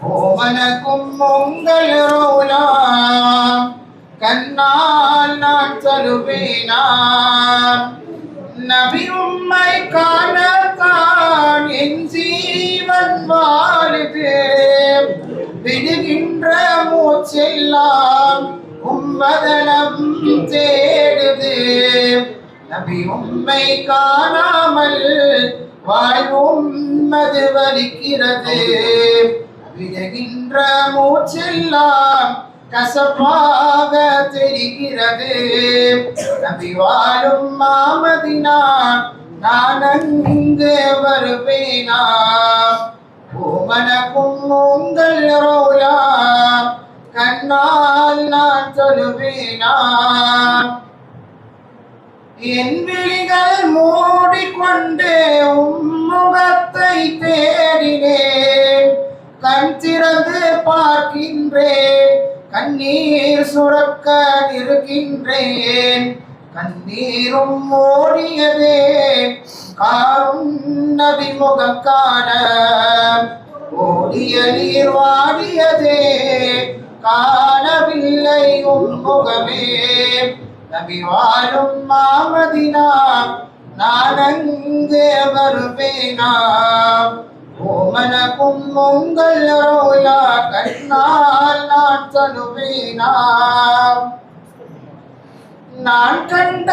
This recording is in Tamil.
ஓமனக்கும் உங்கள் ரோலா கண்ணால் நான் சொல்லுவேனா நபி உம்மை காணத்தான் என் ஜீவன் வாழுது விடுகின்ற மூச்செல்லாம் உம்மதனம் தேடுது நபி உம்மை காணாமல் வாழ்வும் மது வலிக்கிறது விடுகின்ற மூச்செல்லாம் கசப்பாக தெரிகிறது நபி வாழும் மாமதினா நான் அங்கு வருவேனா ஓமனக்கும் உங்கள் ரோலா கண்ணால் நான் சொல்லுவேனா என் விழிகள் மூடிக்கொண்டு உம்முகத்தை தேடினேன் கண் திறந்து பார்க்கின்றேன் கண்ணீர் சுரக்க இருக்கின்றேன் கண்ணீரும் ஓடியதே காரும் நபி முகம் காண ஓடிய நீர் வாடியதே காணவில்லை உன் முகமே நபி வாழும் மாமதினா நான் அங்கே வருவேனா ஓமனக்கும் உங்கள் ரோலா கண்ணால் நான் சொல்லுவேனா நான் கண்ட